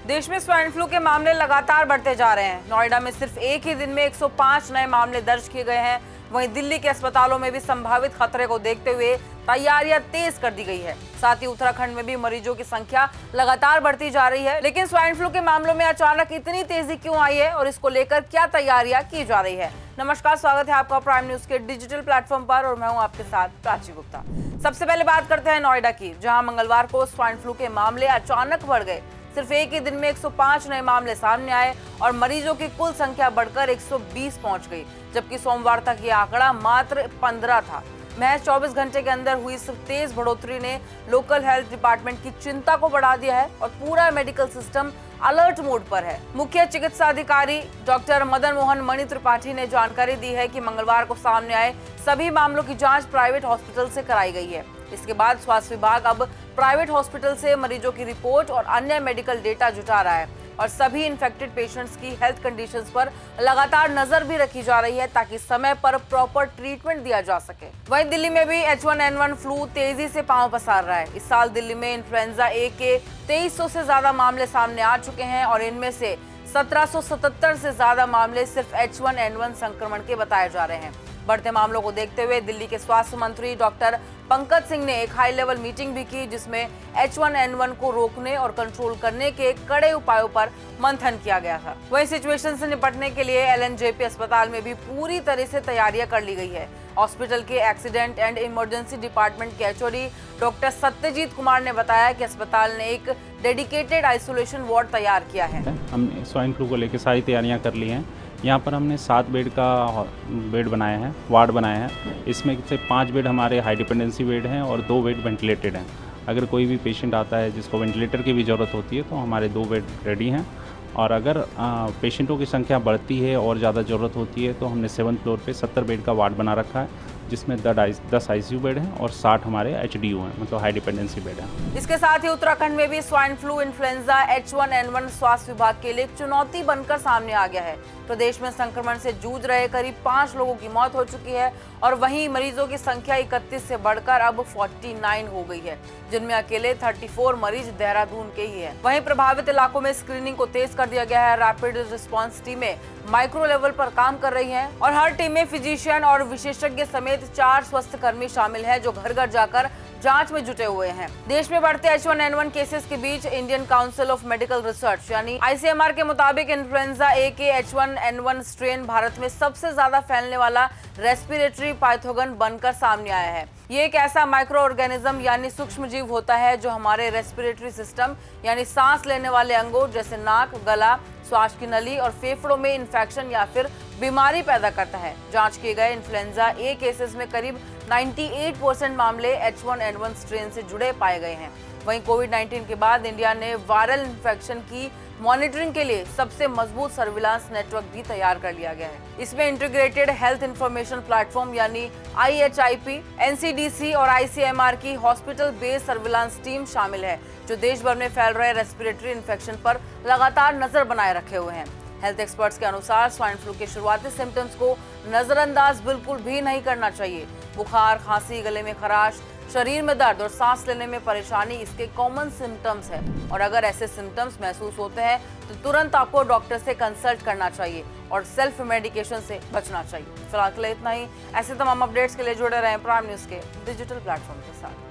देश में swine flu के मामले लगातार बढ़ते जा रहे हैं। नोएडा में सिर्फ एक ही दिन में 105 नए मामले दर्ज किए गए हैं। वहीं दिल्ली के अस्पतालों में भी संभावित खतरे को देखते हुए तैयारियां तेज कर दी गई है। साथ ही उत्तराखंड में भी मरीजों की संख्या लगातार बढ़ती जा रही है। लेकिन स्वाइन फ्लू के मामलों में अचानक इतनी तेजी क्यों आई है और इसको लेकर क्या तैयारियां की जा रही है? नमस्कार, स्वागत है आपका प्राइम न्यूज के डिजिटल प्लेटफॉर्म पर और मैं हूं आपके साथ प्राची गुप्ता। सबसे पहले बात करते हैं नोएडा की, जहां मंगलवार को स्वाइन फ्लू के मामले अचानक बढ़ गए। सिर्फ एक ही दिन में 105 नए मामले सामने आए और मरीजों की कुल संख्या बढ़कर 120 पहुंच गई, जबकि सोमवार तक ये आंकड़ा मात्र 15 था। महज 24 घंटे के अंदर हुई इस तेज बढ़ोतरी ने लोकल हेल्थ डिपार्टमेंट की चिंता को बढ़ा दिया है और पूरा मेडिकल सिस्टम अलर्ट मोड पर है। मुख्य चिकित्सा अधिकारी डॉक्टर मदन मोहन मणि त्रिपाठी ने जानकारी दी है कि मंगलवार को सामने आए सभी मामलों की जांच प्राइवेट हॉस्पिटल से कराई गई है। इसके बाद स्वास्थ्य विभाग अब प्राइवेट हॉस्पिटल से मरीजों की रिपोर्ट और अन्य मेडिकल डेटा जुटा रहा है और सभी इन्फेक्टेड पेशेंट्स की हेल्थ कंडीशंस पर लगातार नजर भी रखी जा रही है ताकि समय पर प्रॉपर ट्रीटमेंट दिया जा सके। वहीं दिल्ली में भी H1N1 फ्लू तेजी से पांव पसार रहा है। इस साल दिल्ली में इन्फ्लुएंजा ए के 2300 से ज्यादा मामले सामने आ चुके हैं और इनमें से 1777 से ज्यादा मामले सिर्फ H1N1 संक्रमण के बताए जा रहे हैं। बढ़ते मामलों को देखते हुए दिल्ली के स्वास्थ्य मंत्री डॉक्टर पंकज सिंह ने एक हाई लेवल मीटिंग भी की, जिसमें H1N1 को रोकने और कंट्रोल करने के कड़े उपायों पर मंथन किया गया था। वहीं सिचुएशन से निपटने के लिए LNJP अस्पताल में भी पूरी तरह से तैयारियां कर ली गई है। हॉस्पिटल के एक्सीडेंट एंड इमरजेंसी डिपार्टमेंट के HOD डॉक्टर सत्यजीत कुमार ने बताया कि अस्पताल ने एक डेडिकेटेड आइसोलेशन वार्ड तैयार किया है। हमने स्वाइन फ्लू को लेकर सारी तैयारियां कर ली हैं। यहाँ पर हमने 7 बेड का बेड बनाया है, वार्ड बनाया है। इसमें से 5 बेड हमारे हाई डिपेंडेंसी बेड हैं और 2 बेड वेंटिलेटेड हैं। अगर कोई भी पेशेंट आता है जिसको वेंटिलेटर की भी ज़रूरत होती है तो हमारे 2 बेड रेडी हैं। और अगर पेशेंटों की संख्या बढ़ती है और ज़्यादा ज़रूरत होती है तो हमने 7th फ्लोर पे 70 बेड का वार्ड बना रखा है, जिसमें 10 ICU बेड हैं और 60 हमारे HDU हैं, मतलब हाई डिपेंडेंसी बेड हैं। इसके साथ ही उत्तराखंड में भी स्वाइन फ्लू इन्फ्लुएंजा H1N1 स्वास्थ्य विभाग के लिए एक चुनौती बनकर सामने आ गया है। प्रदेश में संक्रमण से जूझ रहे करीब 5 लोगों की मौत हो चुकी है और वहीं मरीजों की संख्या 31 से बढ़कर अब 49 हो गई है, जिनमें अकेले 34 मरीज देहरादून के ही हैं। वहीं प्रभावित इलाकों में स्क्रीनिंग को तेज कर दिया गया है। रैपिड रिस्पांस टीमें माइक्रो लेवल पर काम कर रही हैं और हर टीम में फिजिशियन और विशेषज्ञ समेत 4 स्वास्थ्य कर्मी शामिल हैं जो घर घर जाकर जांच में जुटे हुए हैं। देश में बढ़ते H1N1 केसेस के बीच Indian council of medical research यानी ICMR के मुताबिक इन्फ्लुएंजा ए के H1N1 स्ट्रेन भारत में सबसे ज्यादा फैलने वाला रेस्पिरेटरी पैथोजन बनकर सामने आया है। ये एक ऐसा माइक्रो ऑर्गेनिज्म यानी सूक्ष्म जीव होता है जो हमारे रेस्पिरेटरी सिस्टम यानी सांस लेने वाले अंगों जैसे नाक, गला, श्वास की नली और फेफड़ों में इन्फेक्शन या फिर बीमारी पैदा करता है। जांच किए गए इन्फ्लुएंजा ए केसेस में करीब 98% मामले H1N1 स्ट्रेन से जुड़े पाए गए हैं। वहीं कोविड-19 के बाद इंडिया ने वायरल इन्फेक्शन की मॉनिटरिंग के लिए सबसे मजबूत सर्विलांस नेटवर्क भी तैयार कर लिया गया है। इसमें इंटीग्रेटेड हेल्थ इंफॉर्मेशन प्लेटफॉर्म यानी IHIP, NCDC और ICMR की हॉस्पिटल बेस्ड सर्विलांस टीम शामिल है, जो देश भर में फैल रहे रेस्पिरेटरी इन्फेक्शन पर लगातार नजर बनाए रखे हुए हैं। हेल्थ एक्सपर्ट्स के अनुसार स्वाइन फ्लू के शुरुआती सिम्टम्स को नजरअंदाज बिल्कुल भी नहीं करना चाहिए। बुखार, खांसी, गले में खराश, शरीर में दर्द और सांस लेने में परेशानी इसके कॉमन सिम्टम्स हैं और अगर ऐसे सिम्टम्स महसूस होते हैं तो तुरंत आपको डॉक्टर से कंसल्ट करना चाहिए और सेल्फ मेडिकेशन से बचना चाहिए। फिलहाल के लिए इतना ही। ऐसे तमाम अपडेट्स के लिए जुड़े रहें प्राइम न्यूज के डिजिटल प्लेटफॉर्म के साथ।